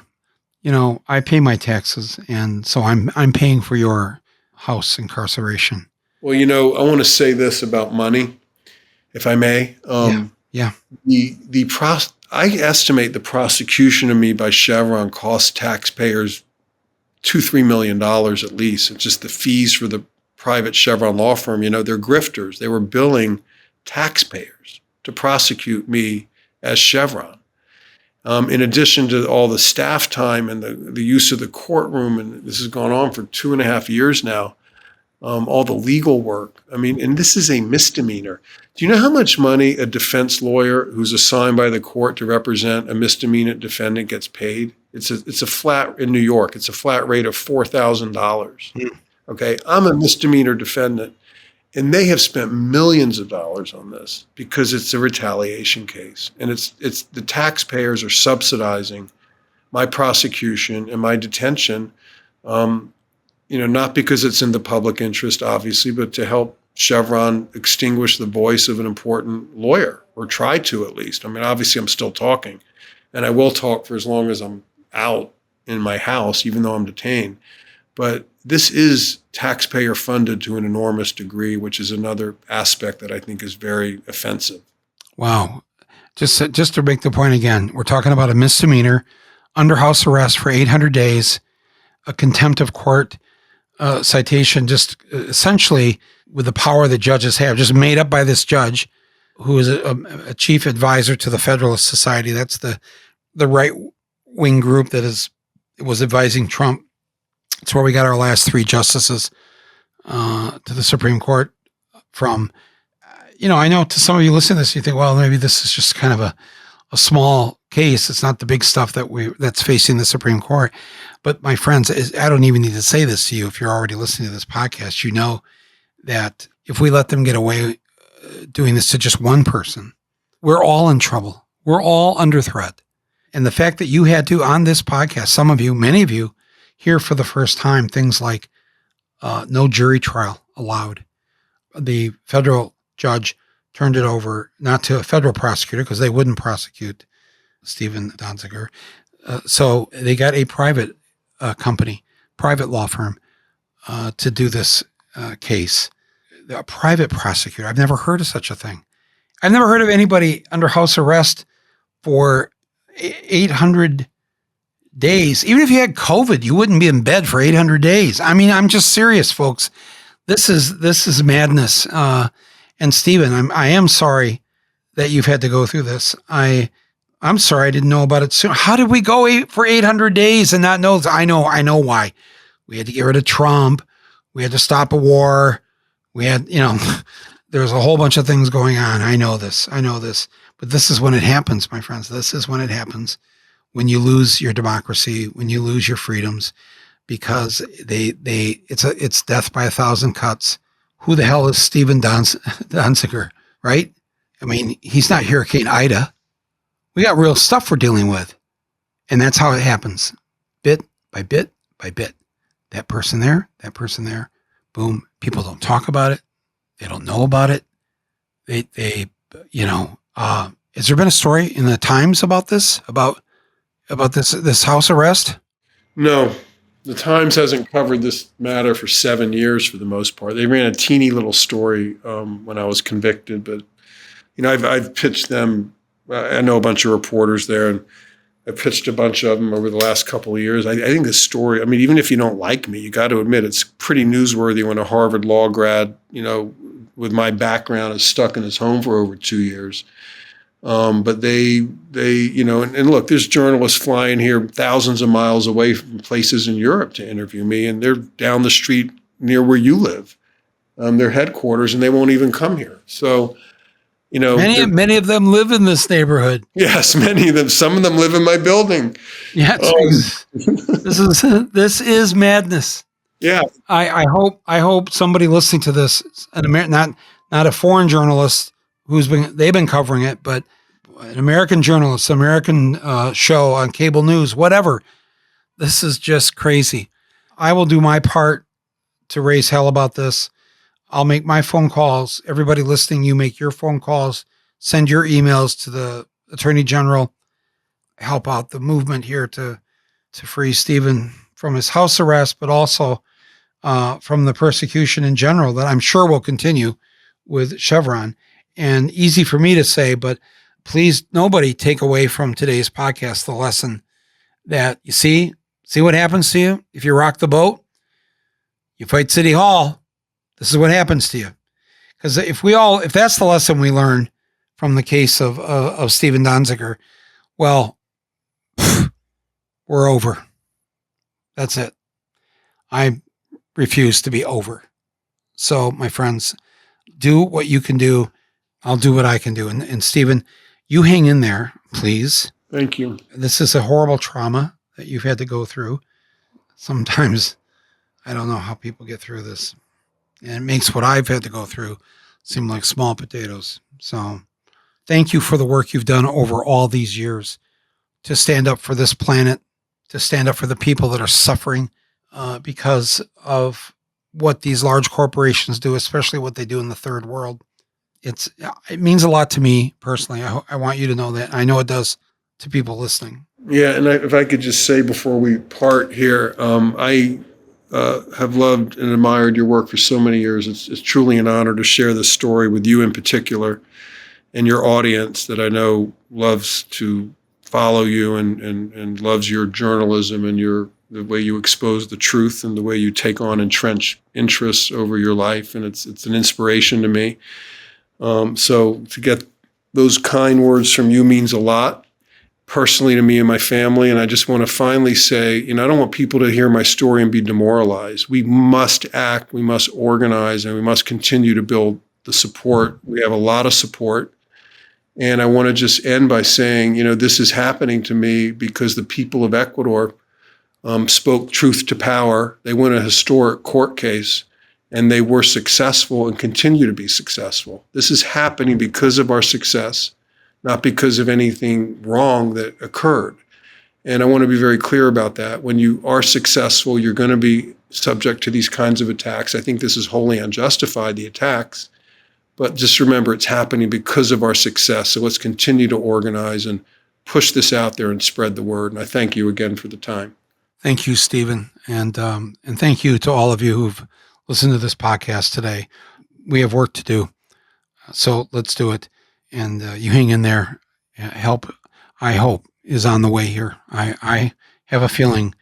I pay my taxes, and so I'm paying for your house incarceration. Well, I want to say this about money, if I may. Yeah. I estimate the prosecution of me by Chevron cost taxpayers $2-3 million at least. It's just the fees for the private Chevron law firm. They're grifters. They were billing taxpayers to prosecute me as Chevron. In addition to all the staff time and the use of the courtroom, and this has gone on for 2.5 years now, all the legal work. And this is a misdemeanor. Do you know how much money a defense lawyer who's assigned by the court to represent a misdemeanor defendant gets paid? It's a flat in New York. It's a flat rate of $4,000. Okay, I'm a misdemeanor defendant, and they have spent millions of dollars on this because it's a retaliation case, and it's the taxpayers are subsidizing my prosecution and my detention. Not because it's in the public interest, obviously, but to help Chevron extinguish the voice of an important lawyer, or try to at least. Obviously, I'm still talking, and I will talk for as long as I'm out in my house, even though I'm detained. But this is taxpayer funded to an enormous degree, which is another aspect that I think is very offensive. Wow. Just to make the point again, we're talking about a misdemeanor, under house arrest for 800 days, a contempt of court citation, just essentially with the power that judges have, just made up by this judge who is a chief advisor to the Federalist Society. That's the right-wing group that was advising Trump. It's where we got our last 3 justices to the Supreme Court from. I know to some of you listening to this, you think, well, maybe this is just kind of a a small case. It's not the big stuff that's facing the Supreme Court. But my friends, I don't even need to say this to you. If you're already listening to this podcast, you know that if we let them get away doing this to just one person, we're all in trouble. We're all under threat. And the fact that you had to, on this podcast, some of you, many of you, hear for the first time things like no jury trial allowed. The federal judge turned it over not to a federal prosecutor because they wouldn't prosecute Steven Donziger. So they got a private company, private law firm to do this case. A private prosecutor. I've never heard of such a thing. I've never heard of anybody under house arrest for 800 days. Even if you had COVID, you wouldn't be in bed for 800 days. I mean, I'm just serious, folks. This is madness. And Steven, I am sorry that you've had to go through this. I'm sorry I didn't know about it sooner. How did we go for 800 days and not know? I know why. We had to get rid of Trump. We had to stop a war. We had, there's a whole bunch of things going on. I know this. But this is when it happens, my friends. This is when it happens. When you lose your democracy, when you lose your freedoms, because it's death by 1,000 cuts. Who the hell is Steven Donziger, right? I mean, he's not Hurricane Ida. We got real stuff we're dealing with. And that's how it happens. Bit by bit by bit. That person there, boom. People don't talk about it. They don't know about it. Has there been a story in the Times about this, about this house arrest? No. The Times hasn't covered this matter for 7 years for the most part. They ran a teeny little story when I was convicted, but I've pitched them. I know a bunch of reporters there, and I pitched a bunch of them over the last couple of years. I think this story, I mean, even if you don't like me, you got to admit it's pretty newsworthy when a Harvard law grad, with my background is stuck in his home for over 2 years. But they and look, there's journalists flying here thousands of miles away from places in Europe to interview me, and they're down the street near where you live, their headquarters, and they won't even come here. So, many of them live in this neighborhood. Yes, many of them. Some of them live in my building. Yeah, this is madness. Yeah, I hope somebody listening to this, not a foreign journalist they've been covering it, but an American journalist, American show on cable news, whatever. This is just crazy. I will do my part to raise hell about this. I'll make my phone calls. Everybody listening, you make your phone calls, send your emails to the Attorney General, help out the movement here to free Steven from his house arrest, but also from the persecution in general that I'm sure will continue with Chevron. And easy for me to say, but please, nobody take away from today's podcast the lesson that you see what happens to you if you rock the boat, you fight City Hall. This is what happens to you. Because if that's the lesson we learn from the case of Steven Donziger, well, we're over. That's it. I refuse to be over. So, my friends, do what you can do. I'll do what I can do. And Steven, you hang in there, please. Thank you. This is a horrible trauma that you've had to go through. Sometimes I don't know how people get through this. And it makes what I've had to go through seem like small potatoes. So thank you for the work you've done over all these years to stand up for this planet, to stand up for the people that are suffering because of what these large corporations do, especially what they do in the third world. It means a lot to me personally. I want you to know that. I know it does to people listening. Yeah, and if I could just say before we part here, I have loved and admired your work for so many years. It's truly an honor to share this story with you in particular and your audience that I know loves to follow you and loves your journalism and the way you expose the truth and the way you take on entrenched interests over your life. And it's an inspiration to me. So to get those kind words from you means a lot personally to me and my family. And I just want to finally say, I don't want people to hear my story and be demoralized. We must act, we must organize, and we must continue to build the support. We have a lot of support. And I want to just end by saying, this is happening to me because the people of Ecuador spoke truth to power. They won a historic court case, and they were successful and continue to be successful. This is happening because of our success, not because of anything wrong that occurred. And I want to be very clear about that. When you are successful, you're going to be subject to these kinds of attacks. I think this is wholly unjustified, the attacks. But just remember, it's happening because of our success. So let's continue to organize and push this out there and spread the word. And I thank you again for the time. Thank you, Stephen. And thank you to all of you who've listened to this podcast today. We have work to do. So let's do it. And you hang in there. Help, I hope, is on the way here. I have a feeling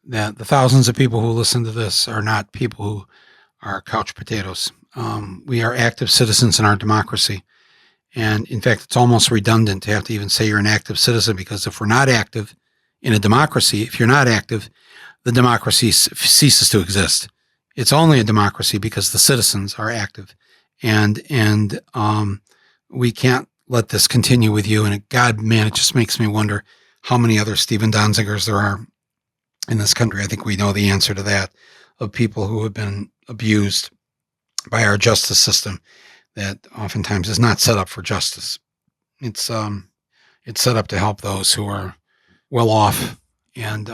that the thousands of people who listen to this are not people who are couch potatoes. We are active citizens in our democracy. And in fact, it's almost redundant to have to even say you're an active citizen, because if we're not active in a democracy, if you're not active, the democracy ceases to exist. It's only a democracy because the citizens are active. And we can't let this continue with you. And God, man, it just makes me wonder how many other Steven Donzigers there are in this country. I think we know the answer to that, of people who have been abused by our justice system that oftentimes is not set up for justice. It's set up to help those who are well off and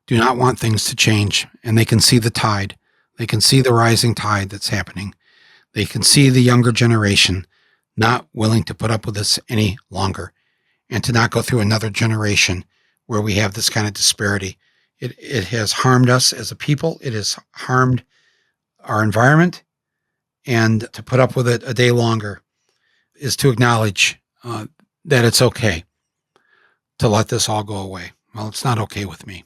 do not want things to change. And they can see the tide. They can see the rising tide that's happening. They can see the younger generation not willing to put up with this any longer, and to not go through another generation where we have this kind of disparity. It has harmed us as a people. It has harmed our environment. And to put up with it a day longer is to acknowledge that it's okay to let this all go away. Well, it's not okay with me.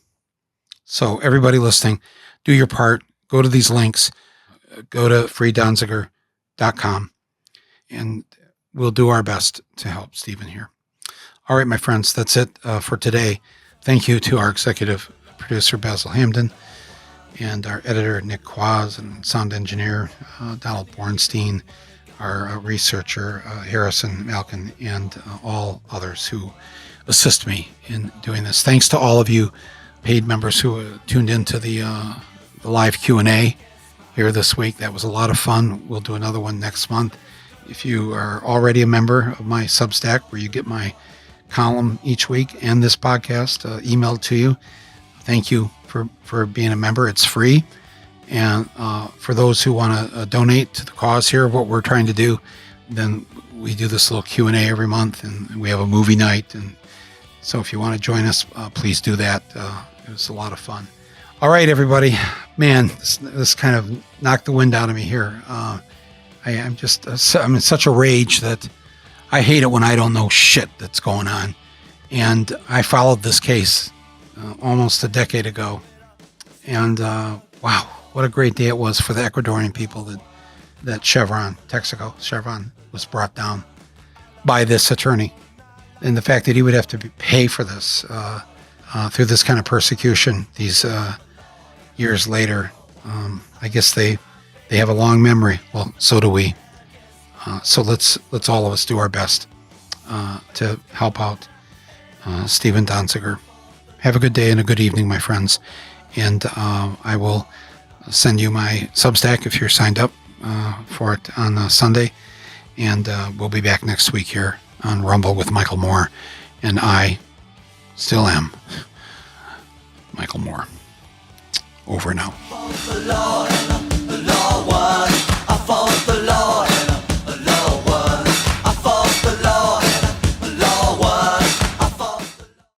So everybody listening, do your part. Go to these links. Go to freedonziger.com, and we'll do our best to help Stephen here. All right, my friends, that's it for today. Thank you to our executive producer, Basil Hamden, and our editor, Nick Quaz, and sound engineer, Donald Bornstein, our researcher, Harrison Malkin, and all others who assist me in doing this. Thanks to all of you paid members who tuned into the live Q&A here this week. That was a lot of fun. We'll do another one next month. If you are already a member of my Substack, where you get my column each week and this podcast emailed to you, thank you for being a member. It's free. And for those who want to donate to the cause here of what we're trying to do, then we do this little Q&A every month, and we have a movie night. And so if you want to join us, please do that. It was a lot of fun. All right, everybody. Man, this kind of knocked the wind out of me here. I'm in such a rage that I hate it when I don't know shit that's going on. And I followed this case almost a decade ago. And wow, what a great day it was for the Ecuadorian people that Texaco Chevron was brought down by this attorney. And the fact that he would have to pay for this through this kind of persecution these years later. I guess they have a long memory. Well, so do we. So let's all of us do our best to help out Steven Donziger. Have a good day and a good evening, my friends. And I will send you my Substack if you're signed up for it on Sunday. And we'll be back next week here on Rumble with Michael Moore. And I still am Michael Moore. Over now.